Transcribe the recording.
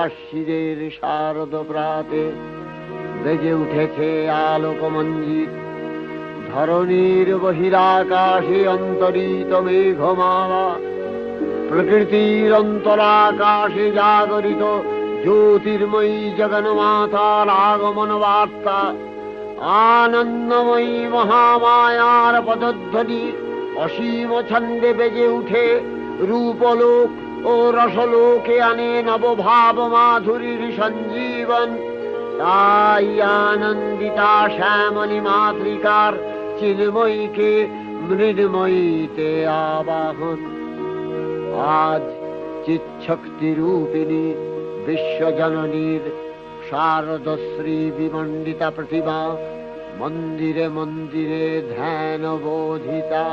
ভাস্যিদের শারদ প্রাতে বেজে উঠেছে আলোকমঞ্জিত। ধরণীর বহিরাকাশে অন্তরিত মেঘমালা, প্রকৃতির অন্তরাকাশে জাগরিত জ্যোতির্ময়ী জগন্মাতার আগমন বার্তা। আনন্দময়ী মহামায়ার পদধ্বনি অসীম ছন্দে বেজে উঠে রূপলোক ও রসলোকে আনে নবভাব মাধুরীর সঞ্জীবন। তাই আনন্দিতা শ্যামলী মাতৃকার চিন্ময়ীকে মৃন্ময়ীতে আবাহন। আজ চিৎশক্তি রূপিণী বিশ্বজননীর শারদশ্রী বিমণ্ডিতা প্রতিমা মন্দিরে মন্দিরে ধ্যান বোধিতা।